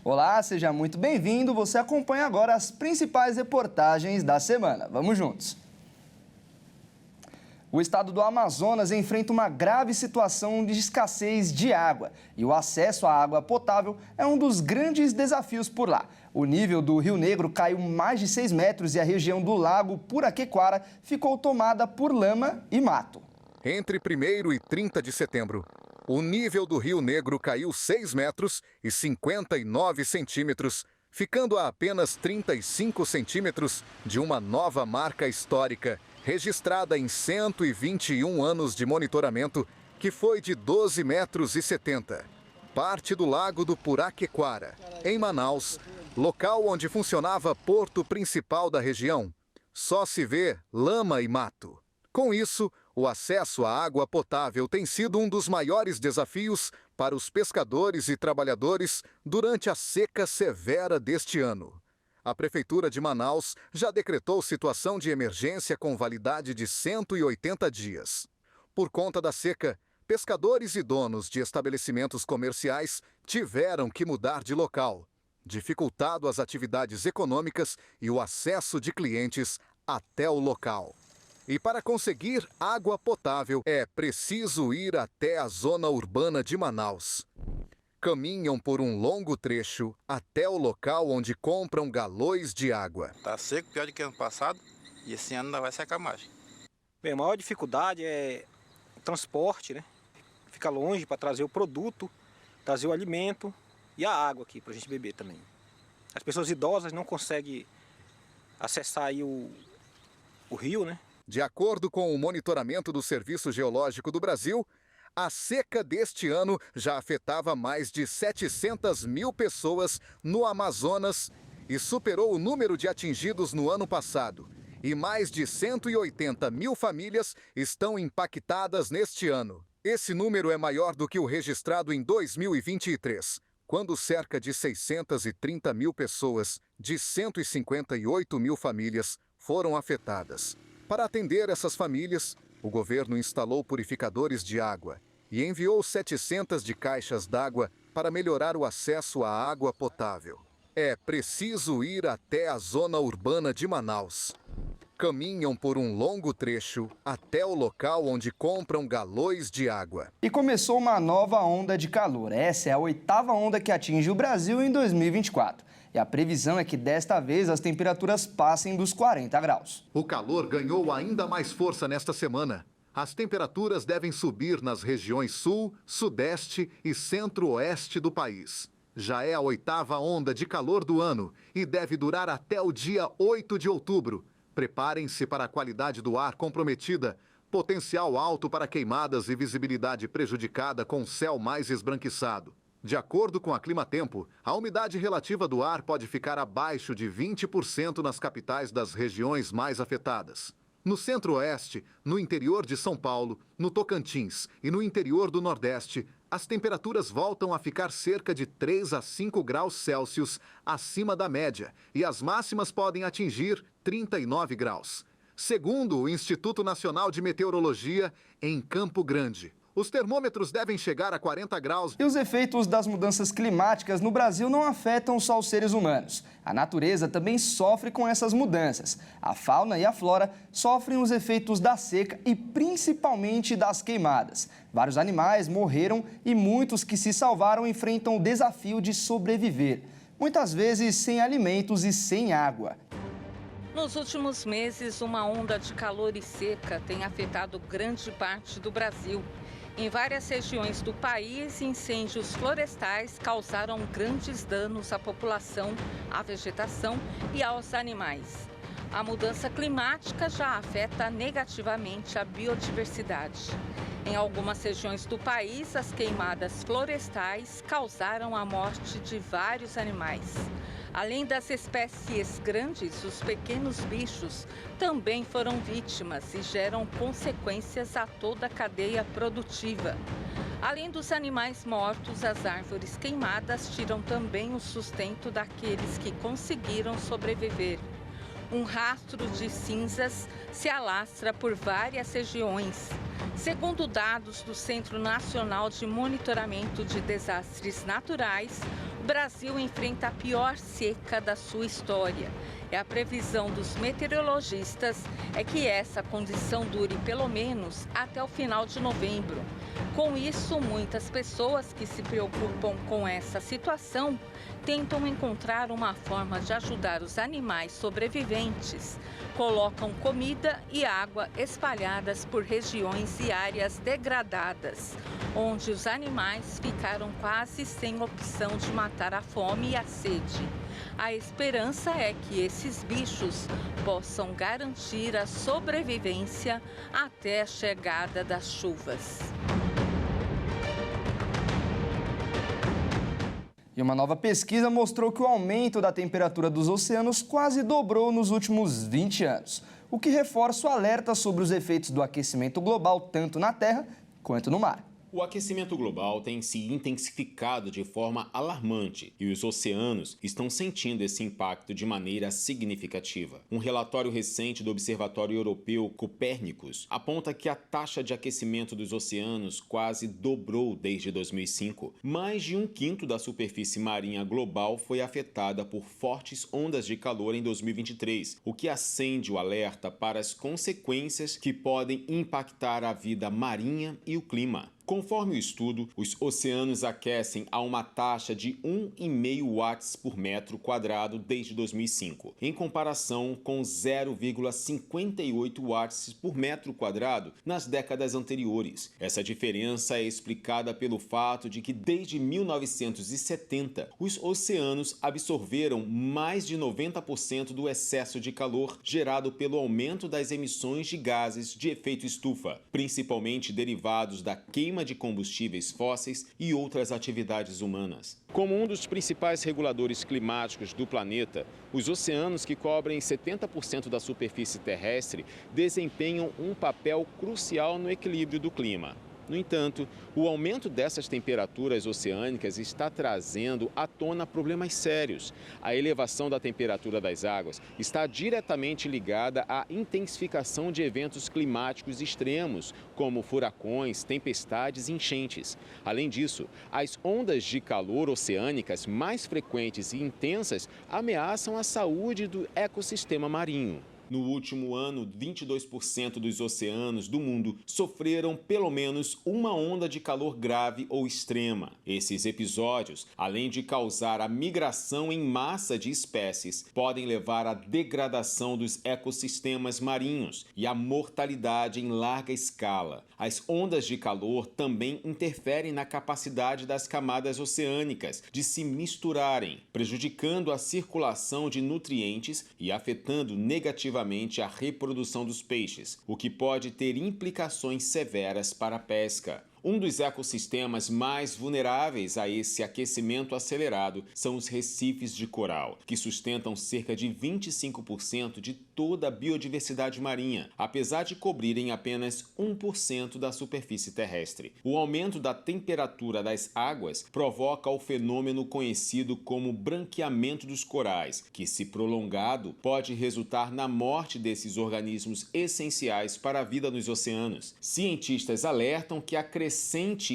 Olá, seja muito bem-vindo. Você acompanha agora as principais reportagens da semana. Vamos juntos. O estado do Amazonas enfrenta uma grave situação de escassez de água e o acesso à água potável é um dos grandes desafios por lá. O nível do Rio Negro caiu mais de 6 metros e a região do Lago Puraquequara ficou tomada por lama e mato. Entre 1º e 30 de setembro, o nível do Rio Negro caiu 6 metros e 59 centímetros, ficando a apenas 35 centímetros de uma nova marca histórica, registrada em 121 anos de monitoramento, que foi de 12 metros e 70. Parte do Lago do Puraquequara, em Manaus, local onde funcionava porto principal da região, só se vê lama e mato. Com isso, o acesso à água potável tem sido um dos maiores desafios para os pescadores e trabalhadores durante a seca severa deste ano. A Prefeitura de Manaus já decretou situação de emergência com validade de 180 dias. Por conta da seca, pescadores e donos de estabelecimentos comerciais tiveram que mudar de local, dificultado as atividades econômicas e o acesso de clientes até o local. E para conseguir água potável, é preciso ir até a zona urbana de Manaus. Caminham por um longo trecho até o local onde compram galões de água. Está seco, pior do que ano passado, e esse ano ainda vai secar mais. Bem, a maior dificuldade é o transporte, né? Fica longe para trazer o produto, trazer o alimento e a água aqui para a gente beber também. As pessoas idosas não conseguem acessar aí o rio, né? De acordo com o monitoramento do Serviço Geológico do Brasil, a seca deste ano já afetava mais de 700 mil pessoas no Amazonas e superou o número de atingidos no ano passado. E mais de 180 mil famílias estão impactadas neste ano. Esse número é maior do que o registrado em 2023, quando cerca de 630 mil pessoas de 158 mil famílias foram afetadas. Para atender essas famílias, o governo instalou purificadores de água e enviou 700 de caixas d'água para melhorar o acesso à água potável. É preciso ir até a zona urbana de Manaus. Caminham por um longo trecho até o local onde compram galões de água. E começou uma nova onda de calor. Essa é a 8ª onda que atinge o Brasil em 2024. E a previsão é que desta vez as temperaturas passem dos 40 graus. O calor ganhou ainda mais força nesta semana. As temperaturas devem subir nas regiões sul, sudeste e centro-oeste do país. Já é a 8ª onda de calor do ano e deve durar até o dia 8 de outubro. Preparem-se para a qualidade do ar comprometida, potencial alto para queimadas e visibilidade prejudicada com céu mais esbranquiçado. De acordo com a Climatempo, a umidade relativa do ar pode ficar abaixo de 20% nas capitais das regiões mais afetadas. No centro-oeste, no interior de São Paulo, no Tocantins e no interior do Nordeste, as temperaturas voltam a ficar cerca de 3 a 5 graus Celsius acima da média e as máximas podem atingir 39 graus. Segundo o Instituto Nacional de Meteorologia, em Campo Grande, os termômetros devem chegar a 40 graus. E os efeitos das mudanças climáticas no Brasil não afetam só os seres humanos. A natureza também sofre com essas mudanças. A fauna e a flora sofrem os efeitos da seca e principalmente das queimadas. Vários animais morreram e muitos que se salvaram enfrentam o desafio de sobreviver. Muitas vezes sem alimentos e sem água. Nos últimos meses, uma onda de calor e seca tem afetado grande parte do Brasil. Em várias regiões do país, incêndios florestais causaram grandes danos à população, à vegetação e aos animais. A mudança climática já afeta negativamente a biodiversidade. Em algumas regiões do país, as queimadas florestais causaram a morte de vários animais. Além das espécies grandes, os pequenos bichos também foram vítimas e geram consequências a toda a cadeia produtiva. Além dos animais mortos, as árvores queimadas tiram também o sustento daqueles que conseguiram sobreviver. Um rastro de cinzas se alastra por várias regiões. Segundo dados do Centro Nacional de Monitoramento de Desastres Naturais, O Brasil enfrenta a pior seca da sua história. E a previsão dos meteorologistas é que essa condição dure pelo menos até o final de novembro. Com isso, muitas pessoas que se preocupam com essa situação tentam encontrar uma forma de ajudar os animais sobreviventes. Colocam comida e água espalhadas por regiões e áreas degradadas, onde os animais ficaram quase sem opção de matar a fome e a sede. A esperança é que esses bichos possam garantir a sobrevivência até a chegada das chuvas. E uma nova pesquisa mostrou que o aumento da temperatura dos oceanos quase dobrou nos últimos 20 anos, o que reforça o alerta sobre os efeitos do aquecimento global tanto na Terra quanto no mar. O aquecimento global tem se intensificado de forma alarmante e os oceanos estão sentindo esse impacto de maneira significativa. Um relatório recente do Observatório Europeu Copérnicos aponta que a taxa de aquecimento dos oceanos quase dobrou desde 2005. Mais de 1/5 da superfície marinha global foi afetada por fortes ondas de calor em 2023, o que acende o alerta para as consequências que podem impactar a vida marinha e o clima. Conforme o estudo, os oceanos aquecem a uma taxa de 1,5 watts por metro quadrado desde 2005, em comparação com 0,58 watts por metro quadrado nas décadas anteriores. Essa diferença é explicada pelo fato de que desde 1970, os oceanos absorveram mais de 90% do excesso de calor gerado pelo aumento das emissões de gases de efeito estufa, principalmente derivados da queima de combustíveis fósseis e outras atividades humanas. Como um dos principais reguladores climáticos do planeta, os oceanos, que cobrem 70% da superfície terrestre, desempenham um papel crucial no equilíbrio do clima. No entanto, o aumento dessas temperaturas oceânicas está trazendo à tona problemas sérios. A elevação da temperatura das águas está diretamente ligada à intensificação de eventos climáticos extremos, como furacões, tempestades e enchentes. Além disso, as ondas de calor oceânicas mais frequentes e intensas ameaçam a saúde do ecossistema marinho. No último ano, 22% dos oceanos do mundo sofreram pelo menos uma onda de calor grave ou extrema. Esses episódios, além de causar a migração em massa de espécies, podem levar à degradação dos ecossistemas marinhos e à mortalidade em larga escala. As ondas de calor também interferem na capacidade das camadas oceânicas de se misturarem, prejudicando a circulação de nutrientes e afetando negativamente a reprodução dos peixes, o que pode ter implicações severas para a pesca. Um dos ecossistemas mais vulneráveis a esse aquecimento acelerado são os recifes de coral, que sustentam cerca de 25% de toda a biodiversidade marinha, apesar de cobrirem apenas 1% da superfície terrestre. O aumento da temperatura das águas provoca o fenômeno conhecido como branqueamento dos corais, que, se prolongado, pode resultar na morte desses organismos essenciais para a vida nos oceanos. Cientistas alertam que a crescente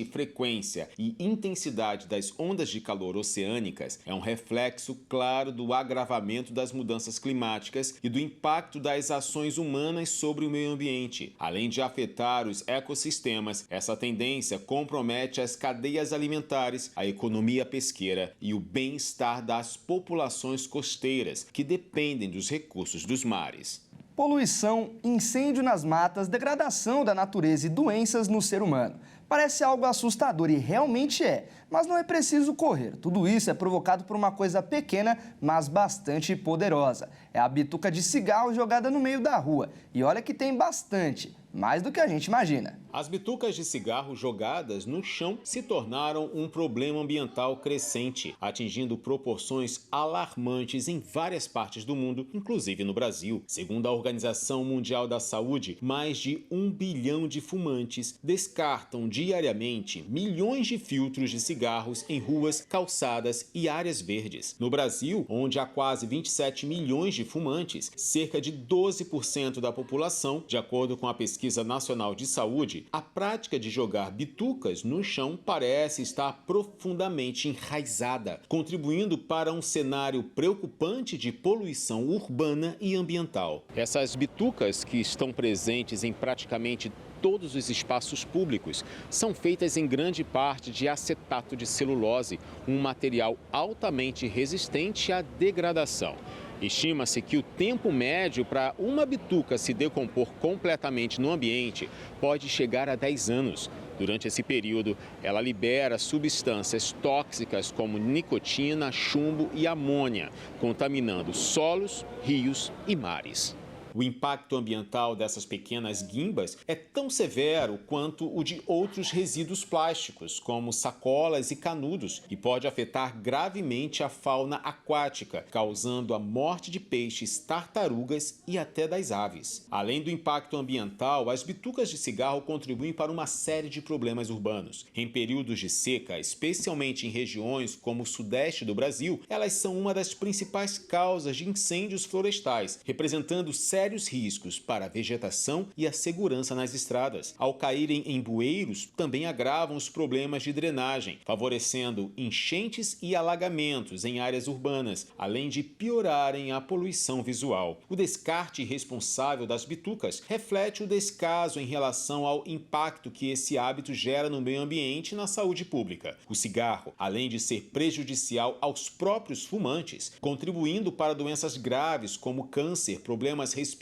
frequência e intensidade das ondas de calor oceânicas é um reflexo claro do agravamento das mudanças climáticas e do impacto das ações humanas sobre o meio ambiente. Além de afetar os ecossistemas, essa tendência compromete as cadeias alimentares, a economia pesqueira e o bem-estar das populações costeiras, que dependem dos recursos dos mares. Poluição, incêndio nas matas, degradação da natureza e doenças no ser humano. Parece algo assustador e realmente é, mas não é preciso correr. Tudo isso é provocado por uma coisa pequena, mas bastante poderosa. É a bituca de cigarro jogada no meio da rua. E olha que tem bastante, mais do que a gente imagina. As bitucas de cigarro jogadas no chão se tornaram um problema ambiental crescente, atingindo proporções alarmantes em várias partes do mundo, inclusive no Brasil. Segundo a Organização Mundial da Saúde, mais de 1 bilhão de fumantes descartam diariamente milhões de filtros de cigarros em ruas, calçadas e áreas verdes. No Brasil, onde há quase 27 milhões de fumantes, cerca de 12% da população, de acordo com a pesquisa Pesquisa Nacional de Saúde, a prática de jogar bitucas no chão parece estar profundamente enraizada, contribuindo para um cenário preocupante de poluição urbana e ambiental. Essas bitucas, que estão presentes em praticamente todos os espaços públicos, são feitas em grande parte de acetato de celulose, um material altamente resistente à degradação. Estima-se que o tempo médio para uma bituca se decompor completamente no ambiente pode chegar a 10 anos. Durante esse período, ela libera substâncias tóxicas como nicotina, chumbo e amônia, contaminando solos, rios e mares. O impacto ambiental dessas pequenas guimbas é tão severo quanto o de outros resíduos plásticos, como sacolas e canudos, e pode afetar gravemente a fauna aquática, causando a morte de peixes, tartarugas e até das aves. Além do impacto ambiental, as bitucas de cigarro contribuem para uma série de problemas urbanos. Em períodos de seca, especialmente em regiões como o sudeste do Brasil, elas são uma das principais causas de incêndios florestais, representando sérios riscos para a vegetação e a segurança nas estradas. Ao caírem em bueiros, também agravam os problemas de drenagem, favorecendo enchentes e alagamentos em áreas urbanas, além de piorarem a poluição visual. O descarte irresponsável das bitucas reflete o descaso em relação ao impacto que esse hábito gera no meio ambiente e na saúde pública. O cigarro, além de ser prejudicial aos próprios fumantes, contribuindo para doenças graves como câncer, problemas respiratórios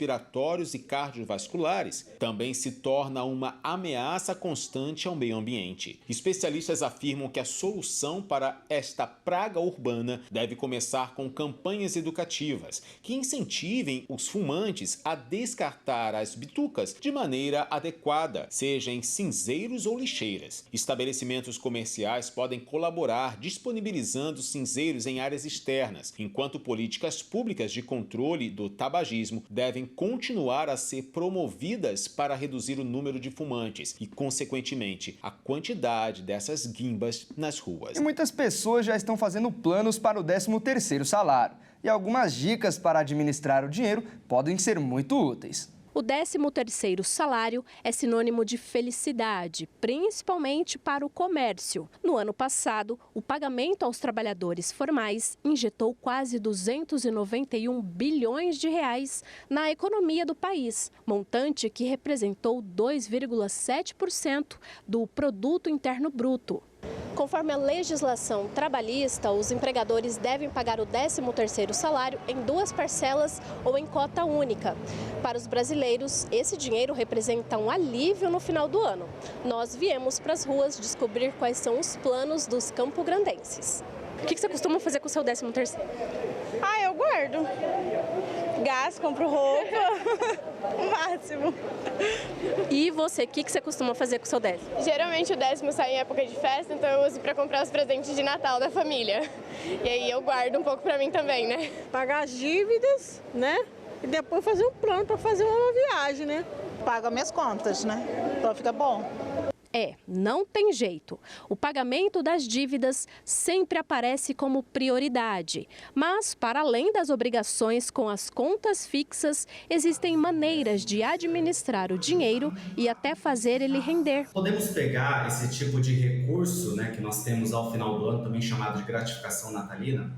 e cardiovasculares, também se torna uma ameaça constante ao meio ambiente. Especialistas afirmam que a solução para esta praga urbana deve começar com campanhas educativas que incentivem os fumantes a descartar as bitucas de maneira adequada, seja em cinzeiros ou lixeiras. Estabelecimentos comerciais podem colaborar disponibilizando cinzeiros em áreas externas, enquanto políticas públicas de controle do tabagismo devem continuar a ser promovidas para reduzir o número de fumantes e, consequentemente, a quantidade dessas guimbas nas ruas. E muitas pessoas já estão fazendo planos para o 13º salário. E algumas dicas para administrar o dinheiro podem ser muito úteis. O 13º salário é sinônimo de felicidade, principalmente para o comércio. No ano passado, o pagamento aos trabalhadores formais injetou quase 291 bilhões de reais na economia do país, montante que representou 2,7% do produto interno bruto. Conforme a legislação trabalhista, os empregadores devem pagar o 13º salário em 2 parcelas ou em cota única. Para os brasileiros, esse dinheiro representa um alívio no final do ano. Nós viemos para as ruas descobrir quais são os planos dos campograndenses. O que você costuma fazer com o seu 13º? Eu guardo. Gás, compro roupa, o máximo. E você, o que você costuma fazer com o seu 10? Geralmente o 10º sai em época de festa, então eu uso para comprar os presentes de Natal da família. E aí eu guardo um pouco para mim também, né? Pagar as dívidas, né? E depois fazer um plano para fazer uma viagem, né? Pago as minhas contas, né? Então fica bom. Não tem jeito. O pagamento das dívidas sempre aparece como prioridade. Mas, para além das obrigações com as contas fixas, existem maneiras de administrar o dinheiro e até fazer ele render. Podemos pegar esse tipo de recurso, né, que nós temos ao final do ano, também chamado de gratificação natalina,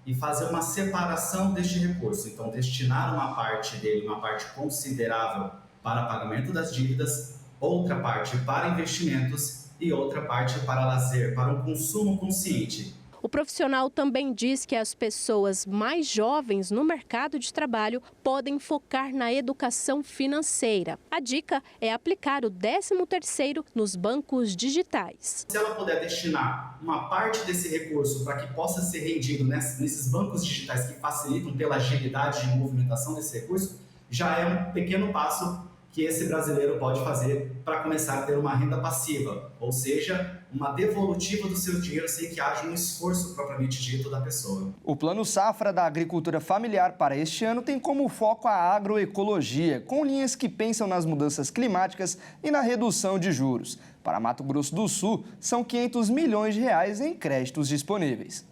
e fazer uma separação deste recurso. Então, destinar uma parte dele, uma parte considerável para pagamento das dívidas, outra parte para investimentos e outra parte para lazer, para um consumo consciente. O profissional também diz que as pessoas mais jovens no mercado de trabalho podem focar na educação financeira. A dica é aplicar o 13º nos bancos digitais. Se ela puder destinar uma parte desse recurso para que possa ser rendido nesses bancos digitais que facilitam pela agilidade de movimentação desse recurso, já é um pequeno passo que esse brasileiro pode fazer para começar a ter uma renda passiva, ou seja, uma devolutiva do seu dinheiro sem que haja um esforço propriamente dito da pessoa. O Plano Safra da Agricultura Familiar para este ano tem como foco a agroecologia, com linhas que pensam nas mudanças climáticas e na redução de juros. Para Mato Grosso do Sul, são R$ 500 milhões em créditos disponíveis.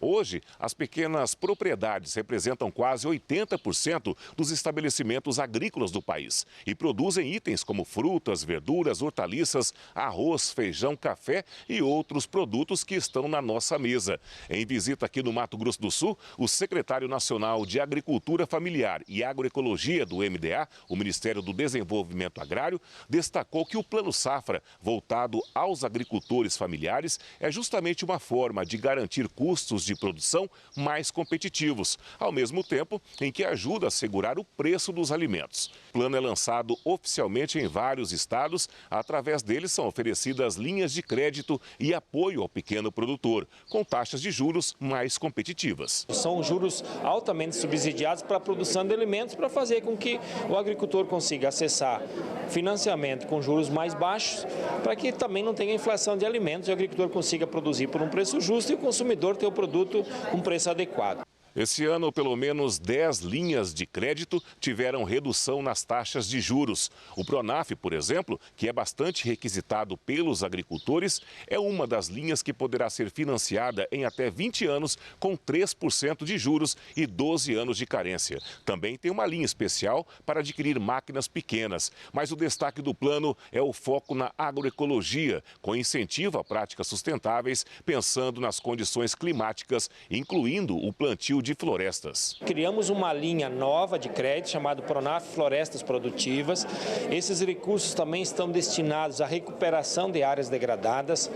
Hoje, as pequenas propriedades representam quase 80% dos estabelecimentos agrícolas do país e produzem itens como frutas, verduras, hortaliças, arroz, feijão, café e outros produtos que estão na nossa mesa. Em visita aqui no Mato Grosso do Sul, o secretário nacional de Agricultura Familiar e Agroecologia do MDA, o Ministério do Desenvolvimento Agrário, destacou que o Plano Safra, voltado aos agricultores familiares, é justamente uma forma de garantir custos de produção mais competitivos, ao mesmo tempo em que ajuda a segurar o preço dos alimentos. O plano é lançado oficialmente em vários estados. Através dele são oferecidas linhas de crédito e apoio ao pequeno produtor, com taxas de juros mais competitivas. São juros altamente subsidiados para a produção de alimentos, para fazer com que o agricultor consiga acessar financiamento com juros mais baixos, para que também não tenha inflação de alimentos e o agricultor consiga produzir por um preço justo e o consumidor ter o produto com preço adequado. Esse ano, pelo menos 10 linhas de crédito tiveram redução nas taxas de juros. O Pronaf, por exemplo, que é bastante requisitado pelos agricultores, é uma das linhas que poderá ser financiada em até 20 anos com 3% de juros e 12 anos de carência. Também tem uma linha especial para adquirir máquinas pequenas. Mas o destaque do plano é o foco na agroecologia, com incentivo a práticas sustentáveis, pensando nas condições climáticas, incluindo o plantio de florestas. Criamos uma linha nova de crédito chamada Pronaf Florestas Produtivas. Esses recursos também estão destinados à recuperação de áreas degradadas,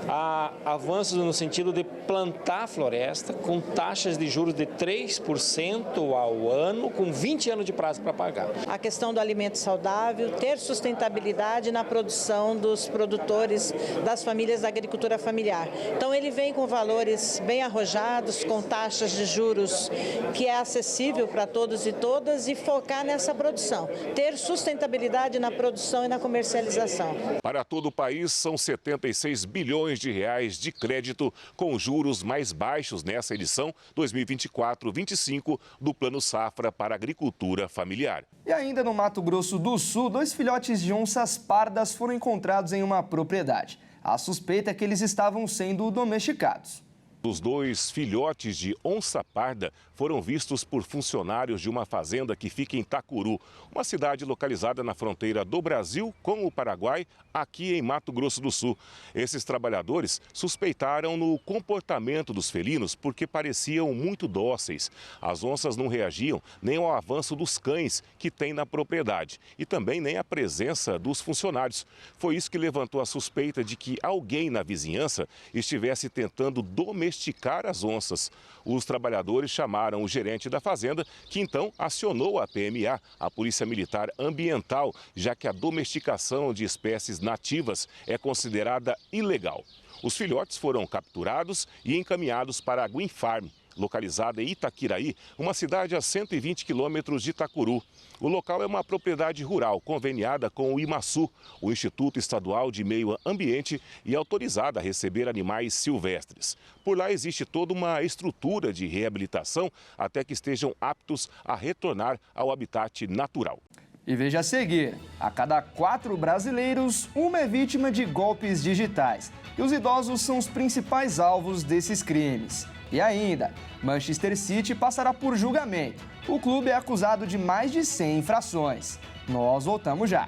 a avanços no sentido de plantar floresta com taxas de juros de 3% ao ano, com 20 anos de prazo para pagar. A questão do alimento saudável, ter sustentabilidade na produção dos produtores, das famílias da agricultura familiar. Então ele vem com valores bem arrojados, com taxas de juros que é acessível para todos e todas e focar nessa produção, ter sustentabilidade na produção e na comercialização. Para todo o país, são 76 bilhões de reais de crédito com juros mais baixos nessa edição 2024-25 do Plano Safra para a Agricultura Familiar. E ainda no Mato Grosso do Sul, 2 filhotes de onças pardas foram encontrados em uma propriedade. A suspeita é que eles estavam sendo domesticados. Os 2 filhotes de onça parda foram vistos por funcionários de uma fazenda que fica em Itacuru, uma cidade localizada na fronteira do Brasil com o Paraguai, aqui em Mato Grosso do Sul. Esses trabalhadores suspeitaram no comportamento dos felinos porque pareciam muito dóceis. As onças não reagiam nem ao avanço dos cães que tem na propriedade e também nem à presença dos funcionários. Foi isso que levantou a suspeita de que alguém na vizinhança estivesse tentando domesticar as onças. Os trabalhadores chamaram o gerente da fazenda, que então acionou a PMA, a Polícia Militar Ambiental, já que a domesticação de espécies nativas é considerada ilegal. Os filhotes foram capturados e encaminhados para a Green Farm, localizada em Itaquiraí, uma cidade a 120 quilômetros de Itacuru. O local é uma propriedade rural conveniada com o IMASU, o Instituto Estadual de Meio Ambiente, e autorizada a receber animais silvestres. Por lá existe toda uma estrutura de reabilitação até que estejam aptos a retornar ao habitat natural. E veja a seguir, a cada 4 brasileiros, uma é vítima de golpes digitais. E os idosos são os principais alvos desses crimes. E ainda, Manchester City passará por julgamento. O clube é acusado de mais de 100 infrações. Nós voltamos já.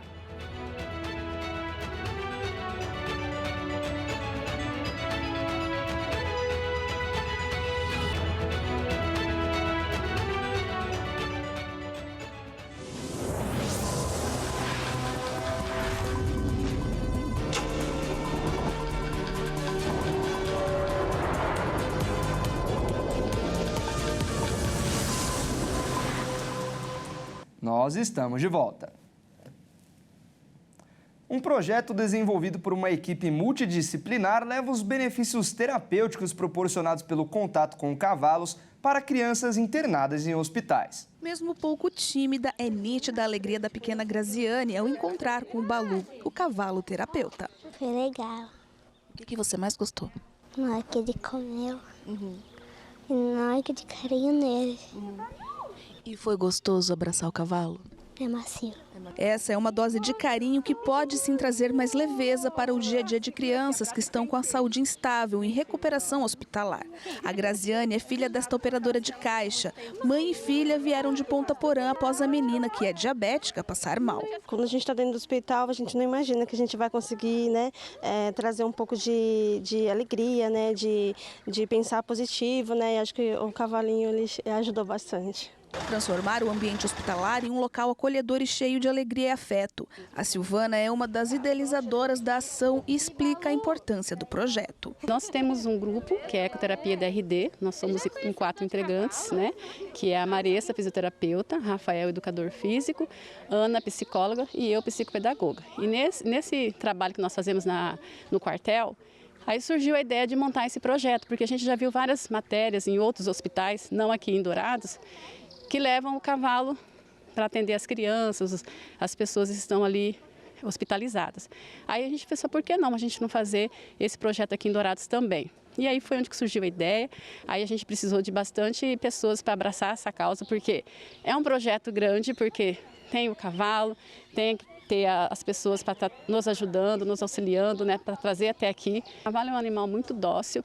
Nós estamos de volta. Um projeto desenvolvido por uma equipe multidisciplinar leva os benefícios terapêuticos proporcionados pelo contato com cavalos para crianças internadas em hospitais. Mesmo pouco tímida, é nítida a alegria da pequena Graziane ao encontrar com o Balu, o cavalo terapeuta. Foi legal. O que você mais gostou? Na hora que ele comeu. E na hora que de carinho nele. E foi gostoso abraçar o cavalo? É macio. Essa é uma dose de carinho que pode sim trazer mais leveza para o dia a dia de crianças que estão com a saúde instável em recuperação hospitalar. A Graziane é filha desta operadora de caixa. Mãe e filha vieram de Ponta Porã após a menina, que é diabética, passar mal. Quando a gente está dentro do hospital, a gente não imagina que a gente vai conseguir, né, trazer um pouco de alegria, né, de pensar positivo, né, e acho que o cavalinho ele ajudou bastante. Transformar o ambiente hospitalar em um local acolhedor e cheio de alegria e afeto. A Silvana é uma das idealizadoras da ação e explica a importância do projeto. Nós temos um grupo que é Ecoterapia DRD, nós somos com 4 integrantes, né? Que é a Maressa, fisioterapeuta, Rafael, educador físico, Ana, psicóloga e eu, psicopedagoga. E nesse trabalho que nós fazemos no quartel, aí surgiu a ideia de montar esse projeto, porque a gente já viu várias matérias em outros hospitais, não aqui em Dourados, que levam o cavalo para atender as crianças, as pessoas que estão ali hospitalizadas. Aí a gente pensou, por que não a gente não fazer esse projeto aqui em Dourados também? E aí foi onde que surgiu a ideia. Aí a gente precisou de bastante pessoas para abraçar essa causa, porque é um projeto grande, porque tem o cavalo, tem que ter as pessoas para estar nos ajudando, nos auxiliando, né, para trazer até aqui. O cavalo é um animal muito dócil,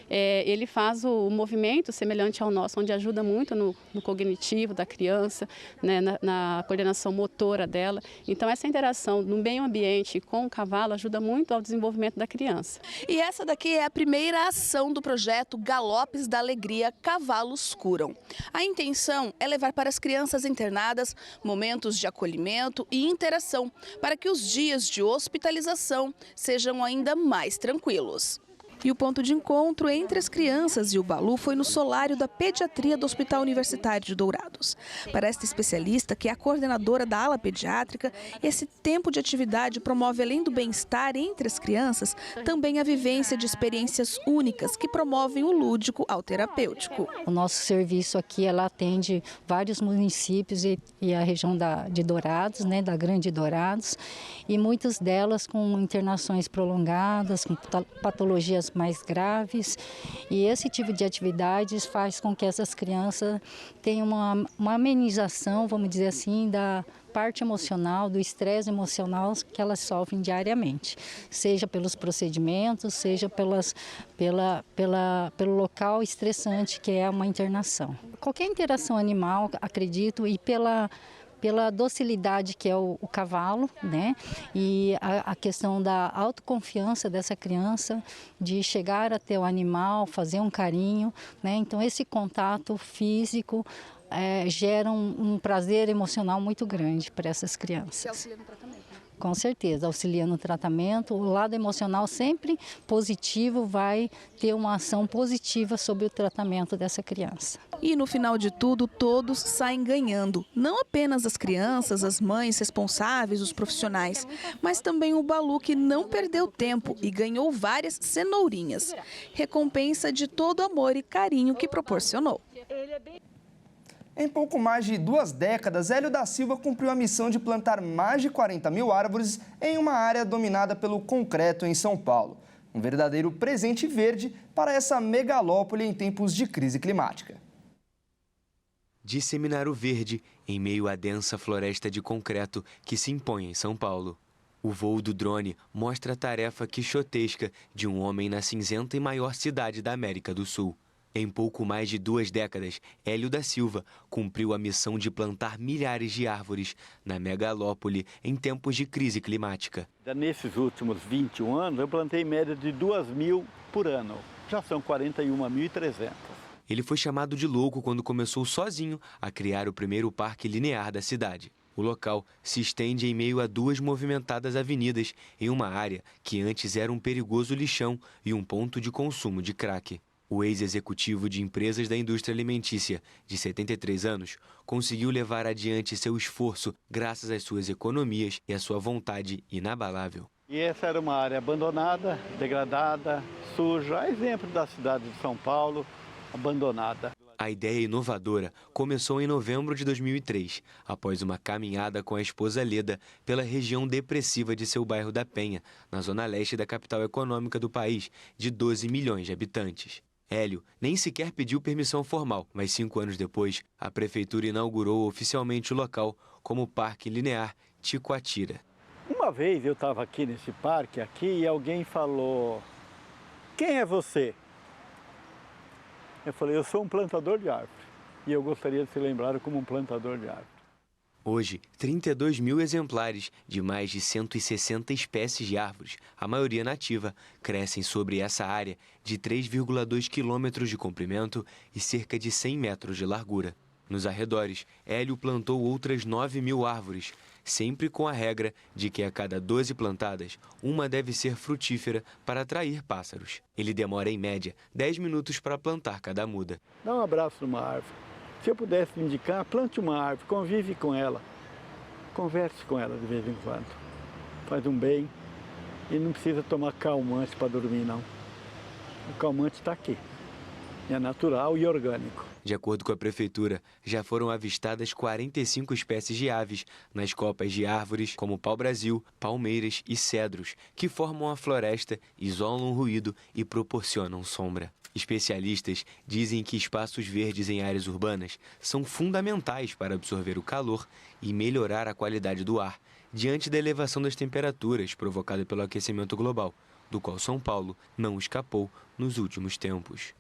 ele faz o movimento semelhante ao nosso, onde ajuda muito no cognitivo da criança, né, na coordenação motora dela. Então essa interação no meio ambiente com o cavalo ajuda muito ao desenvolvimento da criança. E essa daqui é a primeira ação do projeto Galopes da Alegria Cavalos Curam. A intenção é levar para as crianças internadas momentos de acolhimento e interação, para que os dias de hospitalização sejam ainda mais tranquilos. E o ponto de encontro entre as crianças e o Balu foi no solário da pediatria do Hospital Universitário de Dourados. Para esta especialista, que é a coordenadora da ala pediátrica, esse tempo de atividade promove, além do bem-estar entre as crianças, também a vivência de experiências únicas que promovem o lúdico ao terapêutico. O nosso serviço aqui, ela atende vários municípios e a região de Dourados, né, da Grande Dourados, e muitas delas com internações prolongadas, com patologias mais graves, e esse tipo de atividades faz com que essas crianças tenham uma amenização, vamos dizer assim, da parte emocional, do estresse emocional que elas sofrem diariamente, seja pelos procedimentos, seja pelo local estressante que é uma internação. Qualquer interação animal, acredito, e pela docilidade que é o cavalo, né? E a questão da autoconfiança dessa criança, de chegar até o animal, fazer um carinho, né? Então esse contato físico gera um prazer emocional muito grande para essas crianças. Que auxilia no tratamento, né? Com certeza, auxilia no tratamento. O lado emocional sempre positivo vai ter uma ação positiva sobre o tratamento dessa criança. E no final de tudo, todos saem ganhando. Não apenas as crianças, as mães responsáveis, os profissionais, mas também o Balu, que não perdeu tempo e ganhou várias cenourinhas. Recompensa de todo o amor e carinho que proporcionou. Em pouco mais de 2 décadas, Hélio da Silva cumpriu a missão de plantar mais de 40 mil árvores em uma área dominada pelo concreto em São Paulo. Um verdadeiro presente verde para essa megalópole em tempos de crise climática. Disseminar o verde em meio à densa floresta de concreto que se impõe em São Paulo. O voo do drone mostra a tarefa quixotesca de um homem na cinzenta e maior cidade da América do Sul. Em pouco mais de 2 décadas, Hélio da Silva cumpriu a missão de plantar milhares de árvores na megalópole em tempos de crise climática. Nesses últimos 21 anos, eu plantei em média de 2.000 por ano. Já são 41.300. Ele foi chamado de louco quando começou sozinho a criar o primeiro parque linear da cidade. O local se estende em meio a 2 movimentadas avenidas em uma área que antes era um perigoso lixão e um ponto de consumo de crack. O ex-executivo de empresas da indústria alimentícia, de 73 anos, conseguiu levar adiante seu esforço graças às suas economias e à sua vontade inabalável. E essa era uma área abandonada, degradada, suja, exemplo da cidade de São Paulo, abandonada. A ideia inovadora começou em novembro de 2003, após uma caminhada com a esposa Leda pela região depressiva de seu bairro da Penha, na zona leste da capital econômica do país, de 12 milhões de habitantes. Hélio nem sequer pediu permissão formal, mas 5 anos depois, a prefeitura inaugurou oficialmente o local como parque linear Ticoatira. Uma vez eu estava aqui nesse parque e alguém falou: quem é você? Eu falei: eu sou um plantador de árvore e eu gostaria de ser lembrado como um plantador de árvore. Hoje, 32 mil exemplares de mais de 160 espécies de árvores, a maioria nativa, crescem sobre essa área de 3,2 quilômetros de comprimento e cerca de 100 metros de largura. Nos arredores, Hélio plantou outras 9 mil árvores, sempre com a regra de que a cada 12 plantadas, uma deve ser frutífera para atrair pássaros. Ele demora, em média, 10 minutos para plantar cada muda. Dá um abraço numa árvore. Se eu pudesse indicar, plante uma árvore, convive com ela, converse com ela de vez em quando. Faz um bem e não precisa tomar calmante para dormir, não. O calmante está aqui, é natural e orgânico. De acordo com a prefeitura, já foram avistadas 45 espécies de aves nas copas de árvores como pau-brasil, palmeiras e cedros, que formam a floresta, isolam o ruído e proporcionam sombra. Especialistas dizem que espaços verdes em áreas urbanas são fundamentais para absorver o calor e melhorar a qualidade do ar diante da elevação das temperaturas provocada pelo aquecimento global, do qual São Paulo não escapou nos últimos tempos.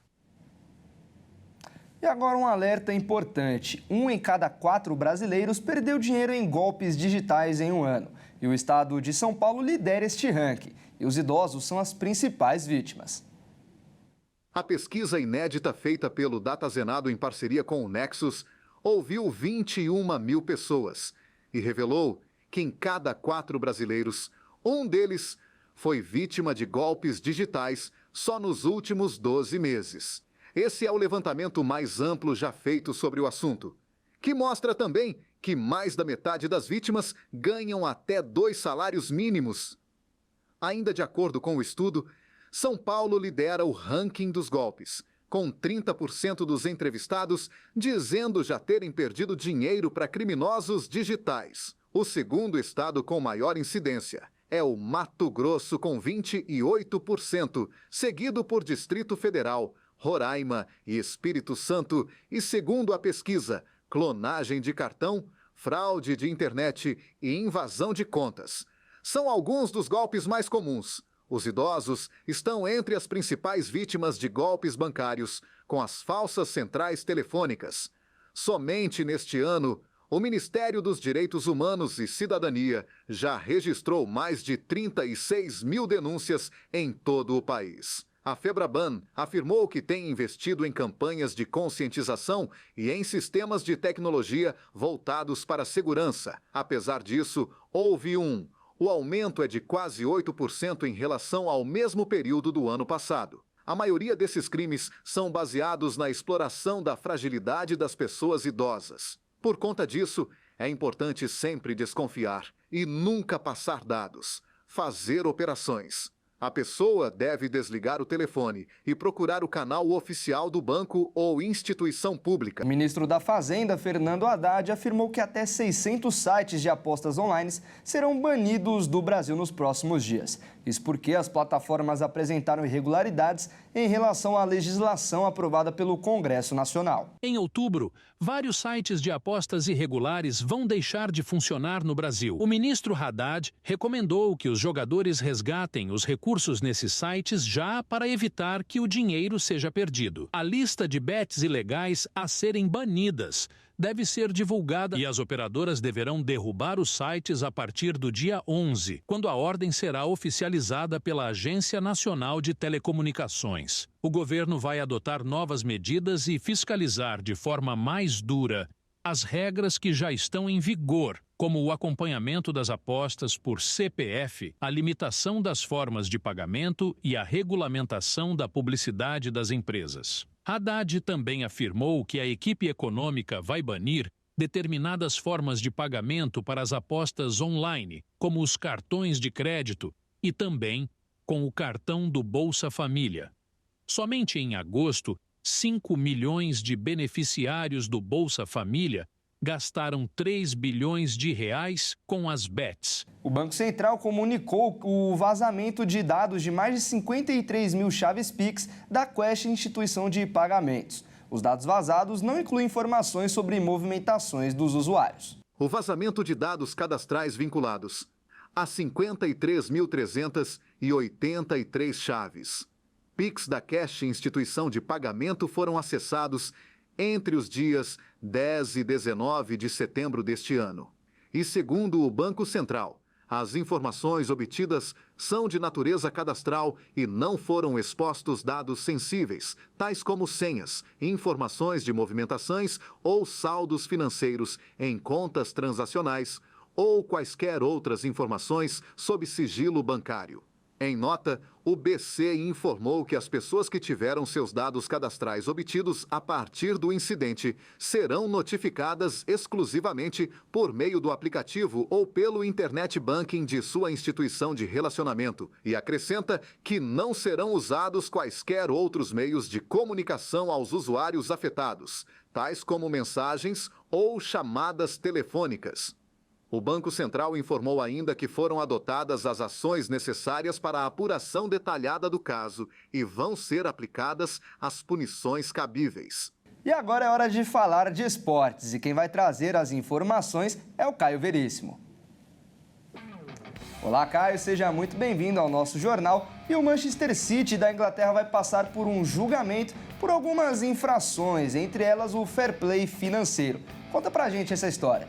E agora um alerta importante. 1 em cada 4 brasileiros perdeu dinheiro em golpes digitais em um ano. E o estado de São Paulo lidera este ranking. E os idosos são as principais vítimas. A pesquisa inédita feita pelo Datazenado em parceria com o Nexus ouviu 21 mil pessoas e revelou que em cada 4 brasileiros, um deles foi vítima de golpes digitais só nos últimos 12 meses. Esse é o levantamento mais amplo já feito sobre o assunto, que mostra também que mais da metade das vítimas ganham até 2 salários mínimos. Ainda de acordo com o estudo, São Paulo lidera o ranking dos golpes, com 30% dos entrevistados dizendo já terem perdido dinheiro para criminosos digitais. O segundo estado com maior incidência é o Mato Grosso, com 28%, seguido por Distrito Federal, Roraima e Espírito Santo, e segundo a pesquisa, clonagem de cartão, fraude de internet e invasão de contas. São alguns dos golpes mais comuns. Os idosos estão entre as principais vítimas de golpes bancários, com as falsas centrais telefônicas. Somente neste ano, o Ministério dos Direitos Humanos e Cidadania já registrou mais de 36 mil denúncias em todo o país. A Febraban afirmou que tem investido em campanhas de conscientização e em sistemas de tecnologia voltados para a segurança. Apesar disso, houve o aumento é de quase 8% em relação ao mesmo período do ano passado. A maioria desses crimes são baseados na exploração da fragilidade das pessoas idosas. Por conta disso, é importante sempre desconfiar e nunca passar dados, fazer operações. A pessoa deve desligar o telefone e procurar o canal oficial do banco ou instituição pública. O ministro da Fazenda, Fernando Haddad, afirmou que até 600 sites de apostas online serão banidos do Brasil nos próximos dias. Isso porque as plataformas apresentaram irregularidades em relação à legislação aprovada pelo Congresso Nacional. Em outubro, vários sites de apostas irregulares vão deixar de funcionar no Brasil. O ministro Haddad recomendou que os jogadores resgatem os recursos nesses sites já para evitar que o dinheiro seja perdido. A lista de bets ilegais a serem banidas deve ser divulgada e as operadoras deverão derrubar os sites a partir do dia 11, quando a ordem será oficializada pela Agência Nacional de Telecomunicações. O governo vai adotar novas medidas e fiscalizar de forma mais dura as regras que já estão em vigor, como o acompanhamento das apostas por CPF, a limitação das formas de pagamento e a regulamentação da publicidade das empresas. Haddad também afirmou que a equipe econômica vai banir determinadas formas de pagamento para as apostas online, como os cartões de crédito e também com o cartão do Bolsa Família. Somente em agosto, 5 milhões de beneficiários do Bolsa Família gastaram 3 bilhões de reais com as bets. O Banco Central comunicou o vazamento de dados de mais de 53 mil chaves Pix da Quest, instituição de pagamentos. Os dados vazados não incluem informações sobre movimentações dos usuários. o vazamento de dados cadastrais vinculados a 53.383 chaves. Pix da Cash, instituição de pagamento, foram acessados entre os dias 10 e 19 de setembro deste ano. E segundo o Banco Central, as informações obtidas são de natureza cadastral e não foram expostos dados sensíveis, tais como senhas, informações de movimentações ou saldos financeiros em contas transacionais ou quaisquer outras informações sob sigilo bancário. Em nota, o BC informou que as pessoas que tiveram seus dados cadastrais obtidos a partir do incidente serão notificadas exclusivamente por meio do aplicativo ou pelo internet banking de sua instituição de relacionamento e acrescenta que não serão usados quaisquer outros meios de comunicação aos usuários afetados, tais como mensagens ou chamadas telefônicas. O Banco Central informou ainda que foram adotadas as ações necessárias para a apuração detalhada do caso e vão ser aplicadas as punições cabíveis. E agora é hora de falar de esportes e quem vai trazer as informações é o Caio Veríssimo. Olá, Caio, seja muito bem-vindo ao nosso jornal. E o Manchester City da Inglaterra vai passar por um julgamento por algumas infrações, entre elas o fair play financeiro. Conta pra gente essa história.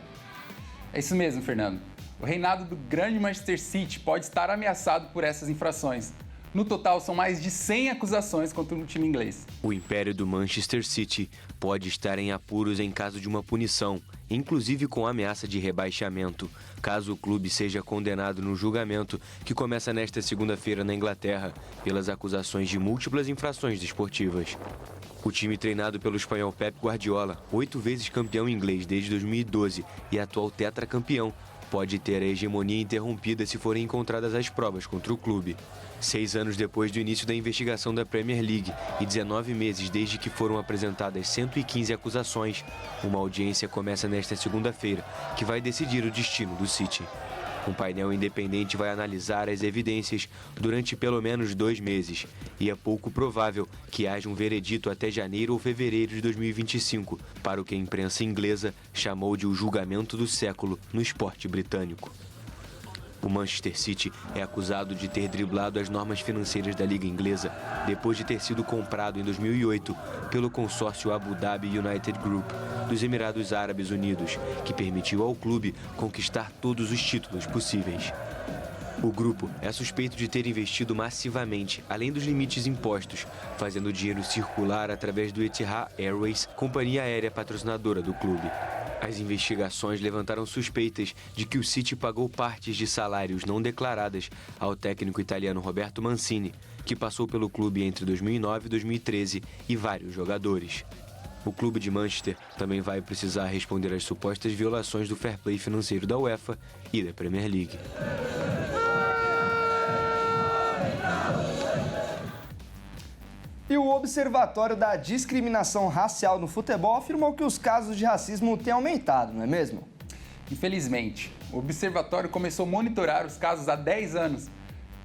É isso mesmo, Fernando. O reinado do grande Manchester City pode estar ameaçado por essas infrações. No total, são mais de 100 acusações contra o time inglês. O império do Manchester City pode estar em apuros em caso de uma punição, inclusive com ameaça de rebaixamento, caso o clube seja condenado no julgamento que começa nesta segunda-feira na Inglaterra pelas acusações de múltiplas infrações desportivas. O time treinado pelo espanhol Pep Guardiola, 8 vezes campeão inglês desde 2012 e atual tetracampeão, pode ter a hegemonia interrompida se forem encontradas as provas contra o clube. 6 anos depois do início da investigação da Premier League e 19 meses desde que foram apresentadas 115 acusações, uma audiência começa nesta segunda-feira, que vai decidir o destino do City. Um painel independente vai analisar as evidências durante pelo menos 2 meses e é pouco provável que haja um veredito até janeiro ou fevereiro de 2025, para o que a imprensa inglesa chamou de o julgamento do século no esporte britânico. O Manchester City é acusado de ter driblado as normas financeiras da Liga Inglesa depois de ter sido comprado em 2008 pelo consórcio Abu Dhabi United Group dos Emirados Árabes Unidos, que permitiu ao clube conquistar todos os títulos possíveis. O grupo é suspeito de ter investido massivamente, além dos limites impostos, fazendo o dinheiro circular através do Etihad Airways, companhia aérea patrocinadora do clube. As investigações levantaram suspeitas de que o City pagou partes de salários não declaradas ao técnico italiano Roberto Mancini, que passou pelo clube entre 2009 e 2013, e vários jogadores. O clube de Manchester também vai precisar responder às supostas violações do fair play financeiro da UEFA e da Premier League. E o Observatório da Discriminação Racial no Futebol afirmou que os casos de racismo têm aumentado, não é mesmo? Infelizmente, o Observatório começou a monitorar os casos há 10 anos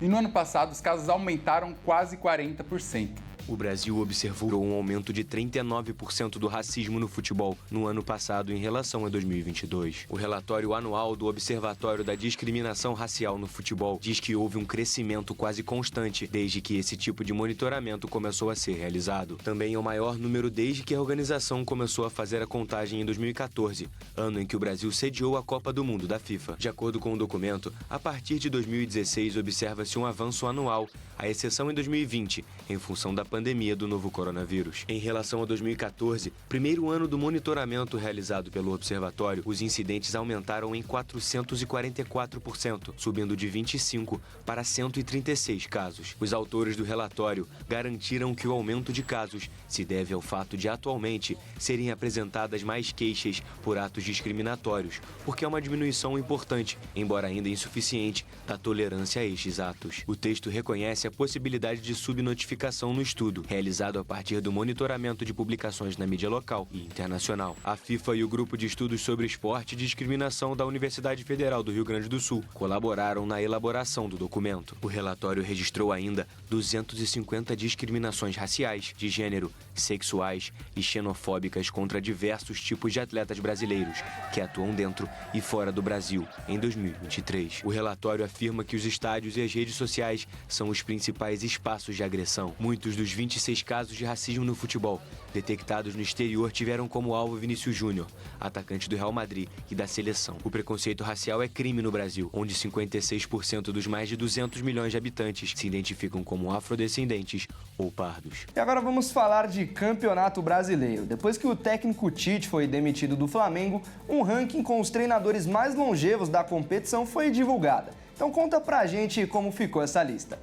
e no ano passado os casos aumentaram quase 40%. O Brasil observou um aumento de 39% do racismo no futebol no ano passado em relação a 2022. O relatório anual do Observatório da Discriminação Racial no Futebol diz que houve um crescimento quase constante desde que esse tipo de monitoramento começou a ser realizado. Também é o maior número desde que a organização começou a fazer a contagem em 2014, ano em que o Brasil sediou a Copa do Mundo da FIFA. De acordo com o documento, a partir de 2016 observa-se um avanço anual, à exceção em 2020, em função da pandemia do novo coronavírus. Em relação a 2014, primeiro ano do monitoramento realizado pelo observatório, os incidentes aumentaram em 444%, subindo de 25 para 136 casos. Os autores do relatório garantiram que o aumento de casos se deve ao fato de atualmente serem apresentadas mais queixas por atos discriminatórios, porque é uma diminuição importante, embora ainda insuficiente, da tolerância a estes atos. O texto reconhece a possibilidade de subnotificação no estudo, realizado a partir do monitoramento de publicações na mídia local e internacional. A FIFA e o Grupo de Estudos sobre Esporte e Discriminação da Universidade Federal do Rio Grande do Sul colaboraram na elaboração do documento. O relatório registrou ainda 250 discriminações raciais, de gênero, sexuais e xenofóbicas contra diversos tipos de atletas brasileiros que atuam dentro e fora do Brasil em 2023. O relatório afirma que os estádios e as redes sociais são os principais espaços de agressão. Muitos dos 26 casos de racismo no futebol detectados no exterior tiveram como alvo Vinícius Júnior, atacante do Real Madrid e da seleção. O preconceito racial é crime no Brasil, onde 56% dos mais de 200 milhões de habitantes se identificam como afrodescendentes ou pardos. E agora vamos falar de Campeonato Brasileiro. Depois que o técnico Tite foi demitido do Flamengo, um ranking com os treinadores mais longevos da competição foi divulgado. Então conta pra gente como ficou essa lista.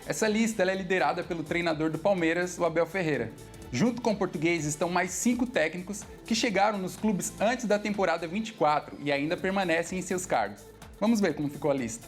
Essa lista é liderada pelo treinador do Palmeiras, o Abel Ferreira. Junto com o português estão mais 5 técnicos que chegaram nos clubes antes da temporada 24 e ainda permanecem em seus cargos. Vamos ver como ficou a lista.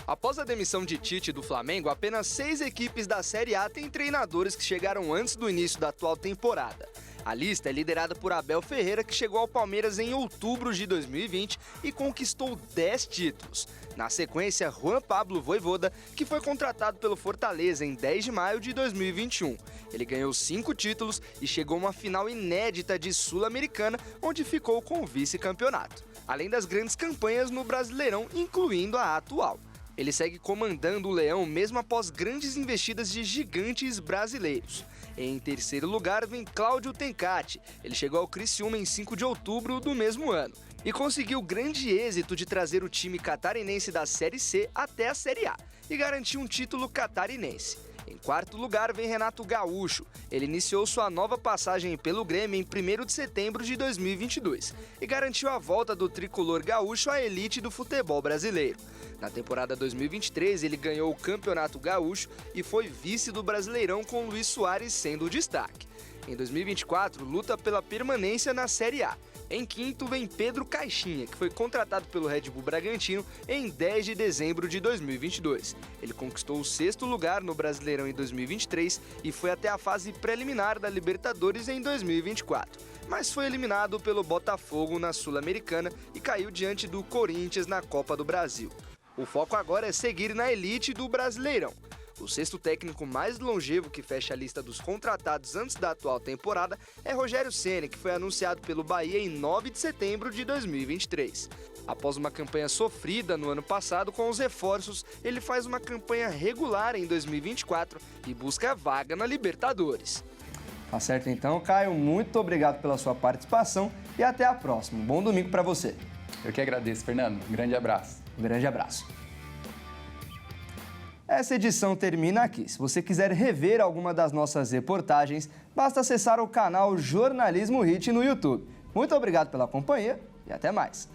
Após a demissão de Tite do Flamengo, apenas 6 equipes da Série A têm treinadores que chegaram antes do início da atual temporada. A lista é liderada por Abel Ferreira, que chegou ao Palmeiras em outubro de 2020 e conquistou 10 títulos. Na sequência, Juan Pablo Vojvoda, que foi contratado pelo Fortaleza em 10 de maio de 2021. Ele ganhou 5 títulos e chegou a uma final inédita de Sul-Americana, onde ficou com o vice-campeonato. Além das grandes campanhas no Brasileirão, incluindo a atual. Ele segue comandando o Leão mesmo após grandes investidas de gigantes brasileiros. Em terceiro lugar vem Cláudio Tencati. Ele chegou ao Criciúma em 5 de outubro do mesmo ano e conseguiu o grande êxito de trazer o time catarinense da Série C até a Série A e garantir um título catarinense. Em quarto lugar vem Renato Gaúcho. Ele iniciou sua nova passagem pelo Grêmio em 1º de setembro de 2022 e garantiu a volta do tricolor gaúcho à elite do futebol brasileiro. Na temporada 2023, ele ganhou o Campeonato Gaúcho e foi vice do Brasileirão, com Luiz Soares sendo o destaque. Em 2024, luta pela permanência na Série A. Em quinto vem Pedro Caixinha, que foi contratado pelo Red Bull Bragantino em 10 de dezembro de 2022. Ele conquistou o 6º lugar no Brasileirão em 2023 e foi até a fase preliminar da Libertadores em 2024. Mas foi eliminado pelo Botafogo na Sul-Americana e caiu diante do Corinthians na Copa do Brasil. O foco agora é seguir na elite do Brasileirão. O 6º técnico mais longevo que fecha a lista dos contratados antes da atual temporada é Rogério Ceni, que foi anunciado pelo Bahia em 9 de setembro de 2023. Após uma campanha sofrida no ano passado com os reforços, ele faz uma campanha regular em 2024 e busca a vaga na Libertadores. Tá certo então, Caio. Muito obrigado pela sua participação e até a próxima. Um bom domingo para você. Eu que agradeço, Fernando. Um grande abraço. Um grande abraço. Essa edição termina aqui. Se você quiser rever alguma das nossas reportagens, basta acessar o canal Jornalismo Hit no YouTube. Muito obrigado pela companhia e até mais.